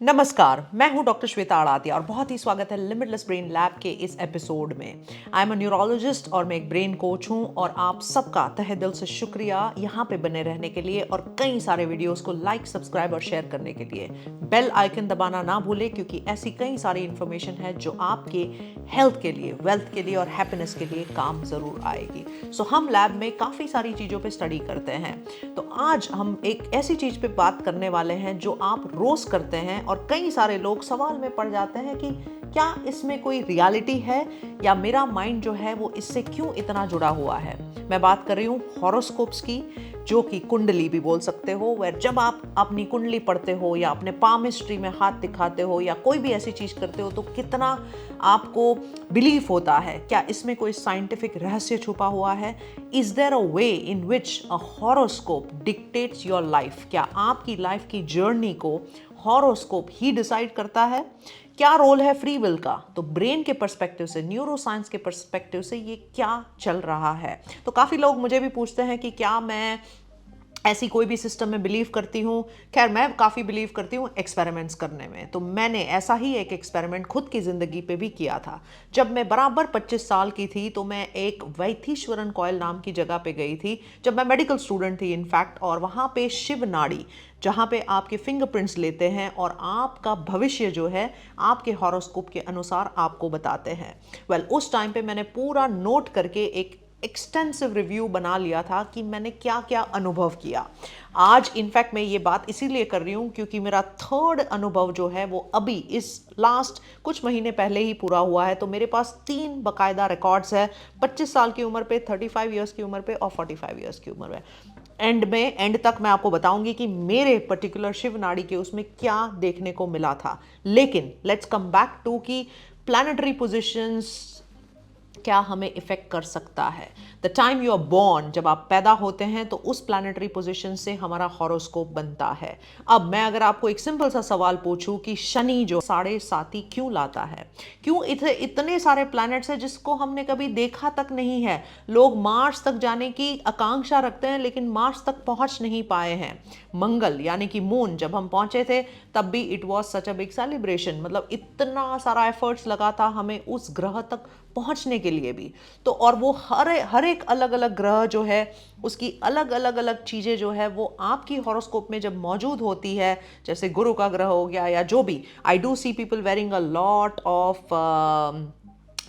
नमस्कार, मैं हूं डॉक्टर श्वेता आड़ातिया और बहुत ही स्वागत है लिमिटलेस ब्रेन लैब के इस एपिसोड में। आई एम अ न्यूरोलॉजिस्ट और मैं एक ब्रेन कोच हूं और आप सबका तहे दिल से शुक्रिया यहाँ पे बने रहने के लिए और कई सारे वीडियोस को लाइक, सब्सक्राइब और शेयर करने के लिए। बेल आइकन दबाना ना भूलें क्योंकि ऐसी कई सारी इंफॉर्मेशन है जो आपके हेल्थ के लिए, वेल्थ के लिए और हैप्पीनेस के लिए काम जरूर आएगी। सो हम लैब में काफ़ी सारी चीज़ों पे स्टडी करते हैं। तो आज हम एक ऐसी चीज़ पे बात करने वाले हैं जो आप रोज़ करते हैं और कई सारे लोग सवाल में पड़ जाते हैं कि क्या इसमें कोई रियलिटी है या मेरा माइंड जो है वो इससे क्यों इतना जुड़ा हुआ है। मैं बात कर रही हूँ हॉरोस्कोप्स की, जो कि कुंडली भी बोल सकते हो। वह जब आप अपनी कुंडली पढ़ते हो या अपने पामिस्ट्री में हाथ दिखाते हो या कोई भी ऐसी चीज़ करते हो तो कितना आपको बिलीफ होता है, क्या इसमें कोई साइंटिफिक रहस्य छुपा हुआ है। Is there a way in which a horoscope dictates your life, क्या आपकी लाइफ की जर्नी को हॉरोस्कोप ही डिसाइड करता है। क्या रोल है फ्री विल का, तो ब्रेन के पर्सपेक्टिव से, न्यूरो साइंस के पर्सपेक्टिव से ये क्या चल रहा है। तो काफ़ी लोग मुझे भी पूछते हैं कि क्या मैं ऐसी कोई भी सिस्टम में बिलीव करती हूँ। खैर, मैं काफ़ी बिलीव करती हूँ एक्सपेरिमेंट्स करने में। तो मैंने ऐसा ही एक एक्सपेरिमेंट खुद की ज़िंदगी पे भी किया था। जब मैं बराबर 25 साल की थी तो मैं एक वैथीश्वरन कॉयल नाम की जगह पे गई थी, जब मैं मेडिकल स्टूडेंट थी इनफैक्ट। और वहाँ पे शिव नाड़ी, जहाँ पे आपके फिंगरप्रिंट्स लेते हैं और आपका भविष्य जो है आपके हॉरोस्कोप के अनुसार आपको बताते हैं। उस टाइम पे मैंने पूरा नोट करके एक एक्सटेंसिव रिव्यू बना लिया था कि मैंने क्या क्या अनुभव किया। आज इनफैक्ट मैं ये बात इसीलिए कर रही हूँ क्योंकि मेरा थर्ड अनुभव जो है वो अभी इस लास्ट कुछ महीने पहले ही पूरा हुआ है। तो मेरे पास 3 बाकायदा रिकॉर्ड्स है, 25 साल की उम्र पे, 35 ईयर्स की उम्र पे और 45 ईयर्स की उम्र में। एंड तक मैं आपको बताऊंगी कि मेरे पर्टिकुलर शिव नाड़ी के उसमें क्या देखने को मिला था। लेकिन लेट्स कम बैक टू कि प्लैनेटरी पोजिशंस क्या हमें इफेक्ट कर सकता है। The time you are born, जब आप पैदा होते हैं तो उस प्लैनेटरी पोजीशन से हमारा हॉरोस्कोप बनता है। अब मैं अगर आपको एक सिंपल सा सवाल पूछूं कि शनि जो 7.5 क्यों लाता है, क्यों इतने सारे प्लैनेट्स हैं जिसको हमने कभी देखा तक नहीं है। लोग मार्स तक जाने की आकांक्षा रखते हैं लेकिन मार्स तक पहुंच नहीं पाए हैं। मंगल यानी कि मून, जब हम पहुंचे थे तब भी it was such a big celebration, मतलब इतना सारा एफर्ट्स लगा था हमें उस ग्रह तक पहुंचने के लिए भी। तो और वो हर एक अलग अलग ग्रह जो है उसकी अलग अलग अलग चीज़ें जो है वो आपकी हॉरोस्कोप में जब मौजूद होती है, जैसे गुरु का ग्रह हो गया या जो भी। I do see people wearing a lot of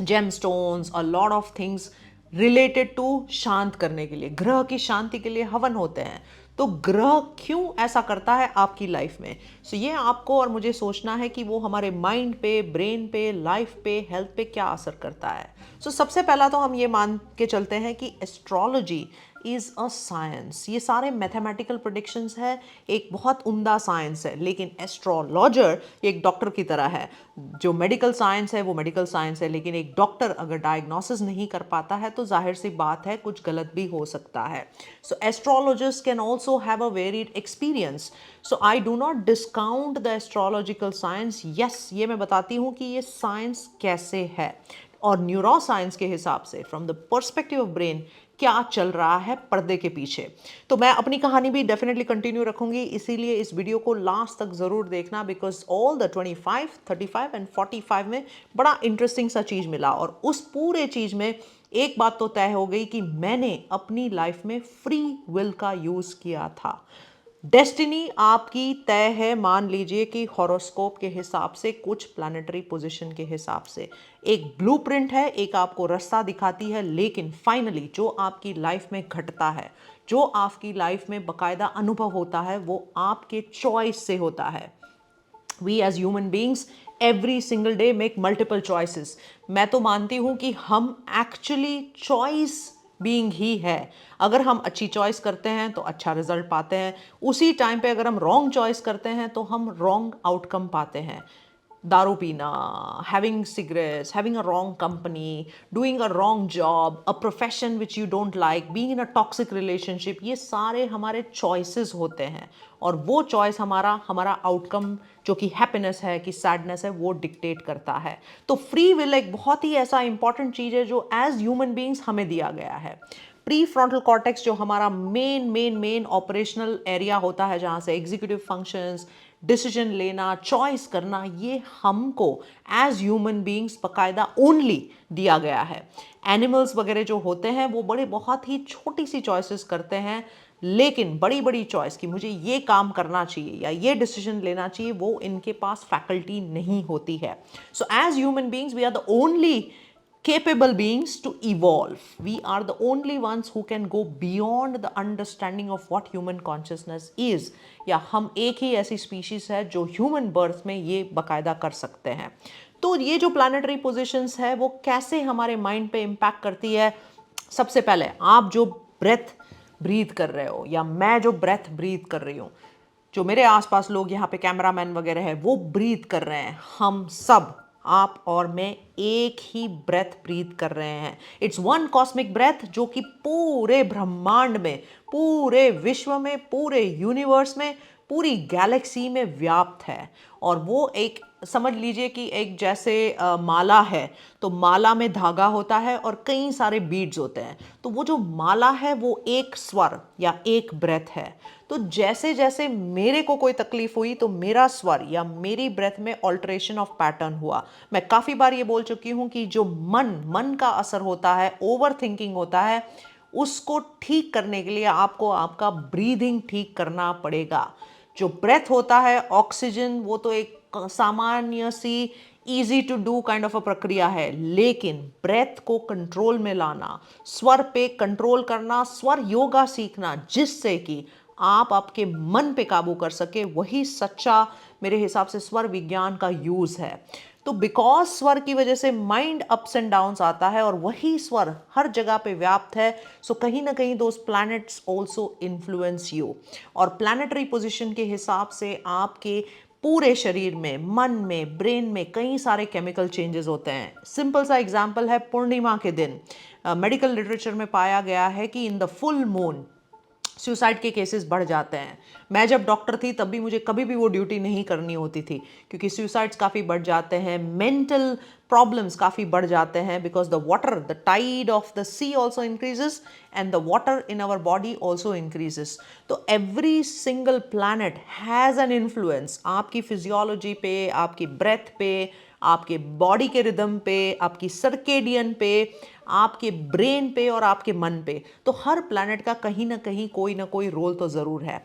gemstones, a lot of things related to शांत करने के लिए, ग्रह की शांति के लिए हवन होते हैं। तो ग्रह क्यों ऐसा करता है आपकी लाइफ में, सो ये आपको और मुझे सोचना है कि वो हमारे माइंड पे, ब्रेन पे, लाइफ पे, हेल्थ पे क्या असर करता है। सो सबसे पहला तो हम ये मान के चलते हैं कि एस्ट्रोलॉजी इज़ अ साइंस। ये सारे मैथमेटिकल प्रेडिक्शंस है, एक बहुत उम्दा साइंस है। लेकिन एस्ट्रोलॉजर एक डॉक्टर की तरह है। जो मेडिकल साइंस है वो मेडिकल साइंस है, लेकिन एक डॉक्टर अगर डायग्नोसिस नहीं कर पाता है तो जाहिर सी बात है कुछ गलत भी हो सकता है। So astrologers can also have a varied experience. So I do not discount the astrological science. Yes, ये मैं बताती हूँ कि ये साइंस कैसे है और न्यूरो साइंस के हिसाब से, from the perspective of brain, क्या चल रहा है पर्दे के पीछे। तो मैं अपनी कहानी भी डेफिनेटली कंटिन्यू रखूंगी, इसीलिए इस वीडियो को लास्ट तक जरूर देखना, बिकॉज ऑल द 25, 35 एंड 45 में बड़ा इंटरेस्टिंग सा चीज मिला। और उस पूरे चीज में एक बात तो तय हो गई कि मैंने अपनी लाइफ में फ्री विल का यूज किया था। डेस्टिनी आपकी तय है, मान लीजिए कि हॉरोस्कोप के हिसाब से, कुछ प्लैनेटरी पोजीशन के हिसाब से एक ब्लूप्रिंट है, एक आपको रास्ता दिखाती है। लेकिन फाइनली जो आपकी लाइफ में घटता है, जो आपकी लाइफ में बकायदा अनुभव होता है, वो आपके चॉइस से होता है। We as human beings every single day make multiple choices. मैं तो मानती हूँ कि हम एक्चुअली चॉइस बीइंग ही है। अगर हम अच्छी चॉइस करते हैं तो अच्छा रिजल्ट पाते हैं, उसी टाइम पे अगर हम रॉन्ग चॉइस करते हैं तो हम रॉन्ग आउटकम पाते हैं। दारू पीना, having cigarettes, having a wrong company, doing a wrong job, a profession which you don't like, being in a toxic relationship, ये सारे हमारे चॉइसेस होते हैं। और वो चॉइस हमारा हमारा आउटकम, जो कि हैप्पीनेस है कि सैडनेस है, वो डिक्टेट करता है। तो फ्री विल एक बहुत ही ऐसा इंपॉर्टेंट चीज़ है जो एज ह्यूमन बींग्स हमें दिया गया है। प्री फ्रंटल कॉर्टेक्स जो हमारा मेन ऑपरेशनल एरिया होता है, जहाँ से एग्जीक्यूटिव फंक्शंस, डिसीजन लेना, चॉइस करना, ये हमको एज ह्यूमन बींग्स बाकायदा ओनली दिया गया है। एनिमल्स वगैरह जो होते हैं वो बड़े बहुत ही छोटी सी चॉइसेस करते हैं, लेकिन बड़ी बड़ी चॉइस कि मुझे ये काम करना चाहिए या ये डिसीजन लेना चाहिए, वो इनके पास फैकल्टी नहीं होती है। So as human beings we are the only capable beings to evolve. We are the only ones who can go beyond the understanding of what human consciousness is. या हम एक ही ऐसी स्पीशीज है जो ह्यूमन बर्थ में ये बाकायदा कर सकते हैं। तो ये जो प्लानिटरी पोजिशंस है वो कैसे हमारे माइंड पे इम्पैक्ट करती है? सबसे पहले आप जो ब्रेथ ब्रीथ कर रहे हो या मैं जो ब्रेथ ब्रीथ कर रही हूँ, जो मेरे आसपास लोग यहाँ पे कैमरामैन वगैरह है वो ब्रीथ कर रहे हैं, हम सब, आप और मैं एक ही ब्रेथ ब्रीथ कर रहे हैं। इट्स वन कॉस्मिक ब्रेथ जो कि पूरे ब्रह्मांड में, पूरे विश्व में, पूरे यूनिवर्स में, पूरी गैलेक्सी में व्याप्त है। और वो एक, समझ लीजिए कि एक जैसे माला है, तो माला में धागा होता है और कई सारे बीड्स होते हैं, तो वो जो माला है वो एक स्वर या एक ब्रेथ है। तो जैसे जैसे मेरे को कोई तकलीफ हुई तो मेरा स्वर या मेरी ब्रेथ में ऑल्टरेशन ऑफ पैटर्न हुआ। मैं काफ़ी बार ये बोल चुकी हूँ कि जो मन का असर होता है, ओवर थिंकिंग होता है, उसको ठीक करने के लिए आपको आपका ब्रीदिंग ठीक करना पड़ेगा। जो ब्रेथ होता है, ऑक्सीजन, वो तो एक सामान्य सी easy to do kind of a प्रक्रिया है, लेकिन ब्रेथ को कंट्रोल में लाना, स्वर पे कंट्रोल करना, स्वर योगा सीखना, जिससे कि आप आपके मन पे काबू कर सके, वही सच्चा मेरे हिसाब से स्वर विज्ञान का यूज है। तो बिकॉज स्वर की वजह से माइंड अप्स एंड डाउन्स आता है और वही स्वर हर जगह पे व्याप्त है, सो कहीं ना कहीं दोस प्लैनेट्स ऑल्सो इन्फ्लुएंस यू। और प्लैनेटरी पोजिशन के हिसाब से आपके पूरे शरीर में, मन में, ब्रेन में कई सारे केमिकल चेंजेस होते हैं। सिंपल सा एग्जाम्पल है पूर्णिमा के दिन मेडिकल लिटरेचर में पाया गया है कि in the full moon suicide के केसेस बढ़ जाते हैं। मैं जब डॉक्टर थी तब भी मुझे कभी भी वो ड्यूटी नहीं करनी होती थी, क्योंकि सुसाइड्स काफ़ी बढ़ जाते हैं, मेंटल प्रॉब्लम्स काफ़ी बढ़ जाते हैं, because the water, the tide of the sea also increases and the water in our body also increases. तो every single planet has an influence आपकी फिजियोलॉजी पे, आपकी ब्रेथ पे, आपके बॉडी के रिदम पे, आपकी सर्केडियन पे, आपके ब्रेन पे और आपके मन पे। तो हर प्लैनेट का कहीं ना कहीं कोई ना कोई रोल तो ज़रूर है।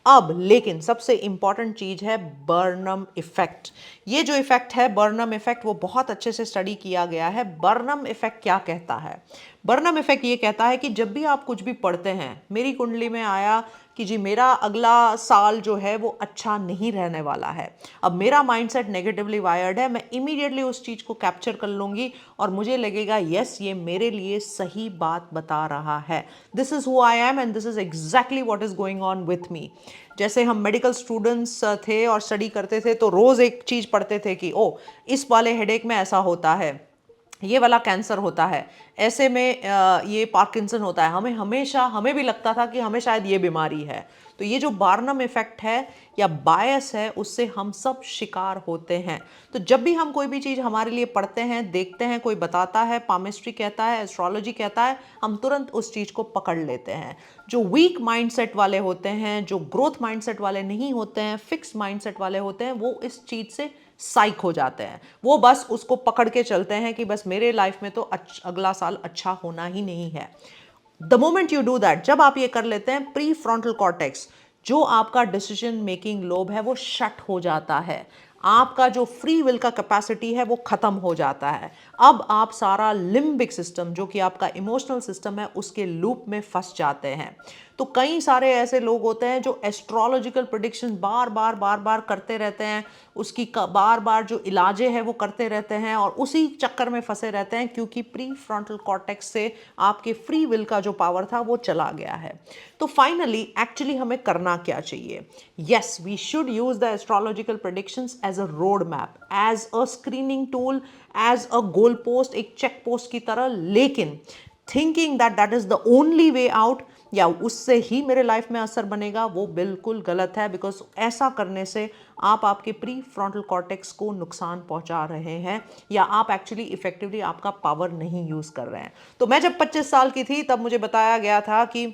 अब लेकिन सबसे इंपॉर्टेंट चीज़ है बर्नम इफेक्ट। ये जो इफेक्ट है बर्नम इफेक्ट, वो बहुत अच्छे से स्टडी किया गया है। बर्नम इफेक्ट क्या कहता है? बर्नम इफेक्ट ये कहता है कि जब भी आप कुछ भी पढ़ते हैं, मेरी कुंडली में आया कि जी मेरा अगला साल जो है वो अच्छा नहीं रहने वाला है, अब मेरा माइंडसेट नेगेटिवली वायर्ड है, मैं इमीडिएटली उस चीज़ को कैप्चर कर लूँगी और मुझे लगेगा यस ये मेरे लिए सही बात बता रहा है, this is who I am and this is exactly what is going on with me. जैसे हम मेडिकल स्टूडेंट्स थे और स्टडी करते थे तो रोज़ एक चीज़ पढ़ते थे कि ओ इस वाले हेडेक में ऐसा होता है, ये वाला कैंसर होता है, ऐसे में ये पार्किंसन होता है। हमें भी लगता था कि हमें शायद ये बीमारी है। तो ये जो बार्नम इफेक्ट है या बायस है, उससे हम सब शिकार होते हैं। तो जब भी हम कोई भी चीज़ हमारे लिए पढ़ते हैं, देखते हैं, कोई बताता है, पामिस्ट्री कहता है, एस्ट्रोलॉजी कहता है, हम तुरंत उस चीज़ को पकड़ लेते हैं। जो वीक माइंडसेट वाले होते हैं, जो ग्रोथ माइंडसेट वाले नहीं होते हैं, फिक्स माइंडसेट वाले होते हैं, वो इस चीज़ से साइक हो जाते हैं। वो बस उसको पकड़ के चलते हैं कि बस मेरे लाइफ में तो अगला साल अच्छा होना ही नहीं है। The moment you do that, जब आप ये कर लेते हैं, प्री फ्रंटल कॉर्टेक्स जो आपका डिसीजन मेकिंग लोब है वो शट हो जाता है। आपका जो फ्री विल का कैपेसिटी है वो खत्म हो जाता है। अब आप सारा लिम्बिक सिस्टम जो कि आपका इमोशनल सिस्टम है उसके लूप में फंस जाते हैं। तो कई सारे ऐसे लोग होते हैं जो एस्ट्रोलॉजिकल प्रेडिक्शन बार बार करते रहते हैं, उसकी बार बार जो इलाजें हैं वो करते रहते हैं और उसी चक्कर में फंसे रहते हैं, क्योंकि प्री फ्रंटल कॉर्टेक्स से आपके फ्री विल का जो पावर था वो चला गया है। तो फाइनली एक्चुअली हमें करना क्या चाहिए? Yes, we should use the astrological predictions as a road map, as a screening tool, as a goal post, एक चेक पोस्ट की तरह, लेकिन thinking that that is the only way out या उससे ही मेरे लाइफ में असर बनेगा, वो बिल्कुल गलत है। बिकॉज ऐसा करने से आप आपके प्री फ्रंटल कॉर्टेक्स को नुकसान पहुंचा रहे हैं या आप एक्चुअली इफेक्टिवली आपका पावर नहीं यूज कर रहे हैं। तो मैं जब 25 साल की थी तब मुझे बताया गया था कि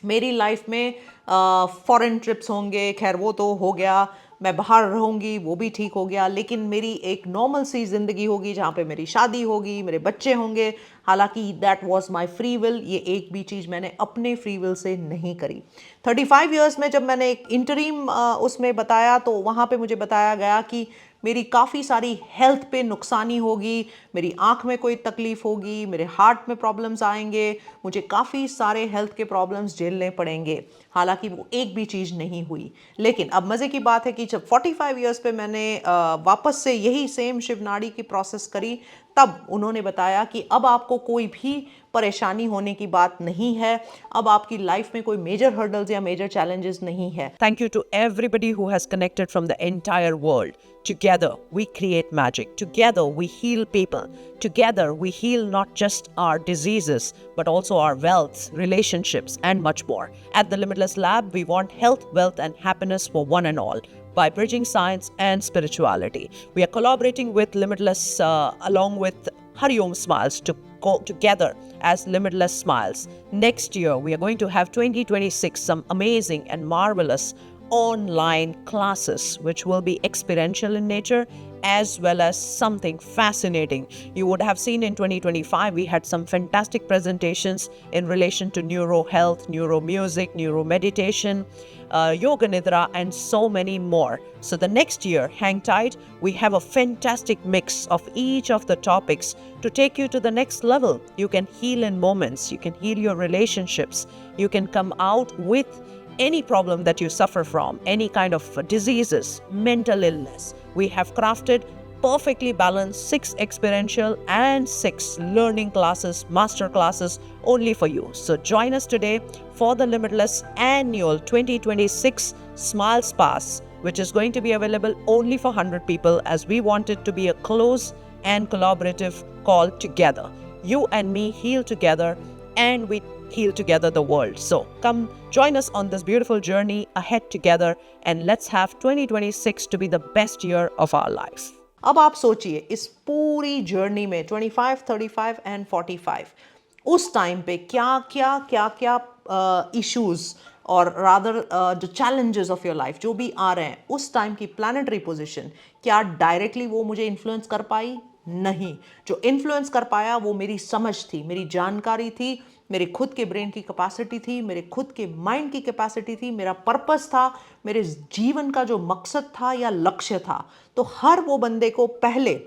मेरी लाइफ में फॉरेन ट्रिप्स होंगे, खैर वो तो हो गया, मैं बाहर रहूँगी, वो भी ठीक हो गया, लेकिन मेरी एक नॉर्मल सी ज़िंदगी होगी जहाँ पे मेरी शादी होगी, मेरे बच्चे होंगे। हालांकि that was my free will, ये एक भी चीज़ मैंने अपने फ्री विल से नहीं करी। 35 इयर्स में जब मैंने एक इंटरिम उसमें बताया, तो वहाँ पे मुझे बताया गया कि मेरी काफ़ी सारी हेल्थ पे नुकसानी होगी, मेरी आँख में कोई तकलीफ़ होगी, मेरे हार्ट में प्रॉब्लम्स आएंगे, मुझे काफ़ी सारे हेल्थ के प्रॉब्लम्स झेलने पड़ेंगे। हालांकि वो एक भी चीज़ नहीं हुई। लेकिन अब मज़े की बात है कि जब 45 इयर्स पे मैंने वापस से यही सेम शिवनाड़ी की प्रोसेस करी, तब उन्होंने बताया कि अब आपको कोई भी परेशानी होने की बात नहीं है, अब आपकी लाइफ में कोई मेजर हर्डल्स या मेजर चैलेंजेस नहीं है। Thank you to everybody who has connected from the entire world. Together, we create magic. Together, we heal people. Together, we heal not just our diseases, but also our wealth, relationships, and much more. At the Limitless Lab, we want health, wealth, and happiness for one and all by bridging science and spirituality. We are collaborating with Limitless along with Hariom Smiles to go together as Limitless Smiles. Next year, we are going to have 2026 some amazing and marvelous online classes which will be experiential in nature as well as something fascinating. You would have seen in 2025 we had some fantastic presentations in relation to neuro health, neuro music, neuro meditation, yoga nidra, and so many more. So the next year, hang tight, we have a fantastic mix of each of the topics to take you to the next level. You can heal in moments, you can heal your relationships, you can come out with any problem that you suffer from, any kind of diseases, mental illness. We have crafted perfectly balanced 6 experiential and 6 learning classes, master classes only for you. So join us today for the Limitless Annual 2026 Smiles Pass, which is going to be available only for 100 people, as we want it to be a close and collaborative call together. You and me heal together, and we heal together the world. So come join us on this beautiful journey ahead together, and let's have 2026 to be the best year of our life. अब आप सोचिए, इस पूरी journey में 25, 35 and 45 उस time पे क्या issues और रादर जो चैलेंजेस ऑफ योर लाइफ जो भी आ रहे हैं, उस टाइम की प्लानिटरी पोजीशन क्या डायरेक्टली वो मुझे इन्फ्लुएंस कर पाई? नहीं। जो इन्फ्लुएंस कर पाया वो मेरी समझ थी, मेरी जानकारी थी, मेरे खुद के ब्रेन की कैपेसिटी थी, मेरे खुद के माइंड की कैपेसिटी थी, मेरा पर्पस था, मेरे जीवन का जो मकसद था या लक्ष्य था। तो हर वो बंदे को पहले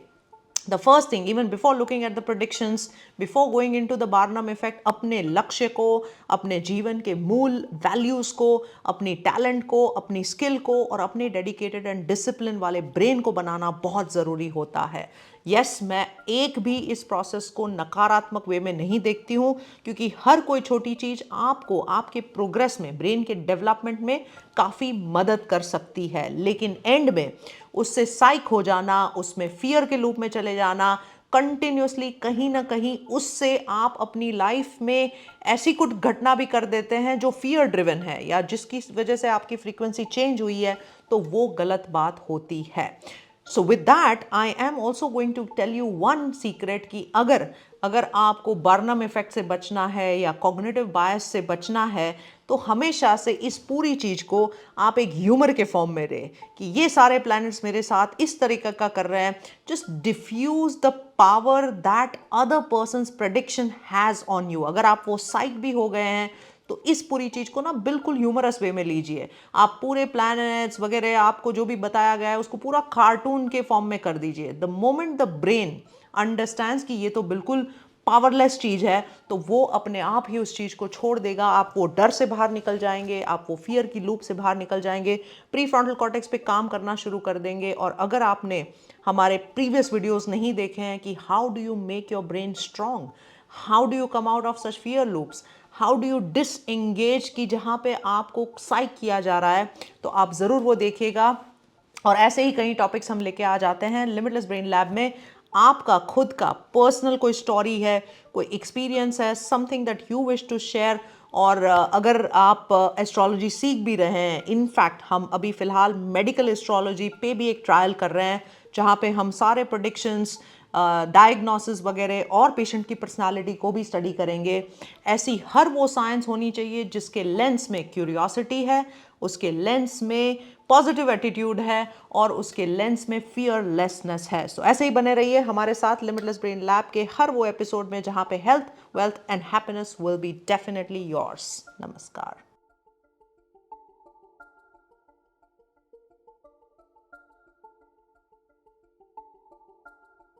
the first thing, even before looking at the predictions, before going into the Barnum effect, अपने लक्ष्य को, अपने जीवन के मूल वैल्यूज़ को, अपनी टैलेंट को, अपनी स्किल को और अपने डेडिकेटेड एंड डिसिप्लिन वाले ब्रेन को बनाना बहुत ज़रूरी होता है। यस, मैं एक भी इस प्रोसेस को नकारात्मक वे में नहीं देखती हूँ, क्योंकि हर कोई छोटी चीज़ आपको आपके प्रोग्रेस में, ब्रेन के डेवलपमेंट में काफ़ी मदद कर सकती है। लेकिन एंड में उससे साइक हो जाना, उसमें फियर के लूप में चले जाना, कंटिन्यूसली कहीं ना कहीं उससे आप अपनी लाइफ में ऐसी कुछ घटना भी कर देते हैं जो फियर ड्रिवन है या जिसकी वजह से आपकी फ्रीक्वेंसी चेंज हुई है, तो वो गलत बात होती है। So with that, I am also going to tell you one secret कि अगर आपको बार्नम इफेक्ट से बचना है या कॉग्निटिव बायस से बचना है, तो हमेशा से इस पूरी चीज़ को आप एक ह्यूमर के फॉर्म में रहे कि ये सारे प्लैनेट्स मेरे साथ इस तरीके का कर रहे हैं। Just defuse the power that other person's prediction has on you. अगर आप वो साइक भी हो गए हैं, तो इस पूरी चीज़ को ना बिल्कुल ह्यूमरस वे में लीजिए। आप पूरे प्लैनेट्स वगैरह आपको जो भी बताया गया है उसको पूरा कार्टून के फॉर्म में कर दीजिए। The moment the brain understands कि ये तो बिल्कुल पावरलेस चीज़ है, तो वो अपने आप ही उस चीज़ को छोड़ देगा। आप वो डर से बाहर निकल जाएंगे, आप वो फियर की लूप से बाहर निकल जाएंगे, प्री फ्रंटल कॉर्टेक्स पे काम करना शुरू कर देंगे। और अगर आपने हमारे प्रीवियस वीडियोस नहीं देखे हैं कि how do you make your brain strong, how do you come out of such fear loops, how do you disengage की जहाँ पे आपको साइक किया जा रहा है, तो आप ज़रूर वो देखिएगा। और ऐसे ही कई टॉपिक्स हम लेके आ जाते हैं लिमिटलेस ब्रेन लैब में। आपका खुद का पर्सनल कोई स्टोरी है, कोई एक्सपीरियंस है, something that you wish to share, और अगर आप एस्ट्रोलॉजी सीख भी रहे हैं, इनफैक्ट हम अभी फ़िलहाल मेडिकल एस्ट्रोलॉजी पे भी एक ट्रायल कर रहे हैं जहाँ पे हम सारे प्रेडिक्शंस, डायग्नोसिस वगैरह और पेशेंट की पर्सनालिटी को भी स्टडी करेंगे। ऐसी हर वो साइंस होनी चाहिए जिसके लेंस में क्यूरियोसिटी है, उसके लेंस में पॉजिटिव एटीट्यूड है और उसके लेंस में फियरलेसनेस है। सो ऐसे ही बने रहिए हमारे साथ लिमिटलेस ब्रेन लैब के हर वो एपिसोड में जहां पे health, wealth and happiness will be definitely yours. नमस्कार।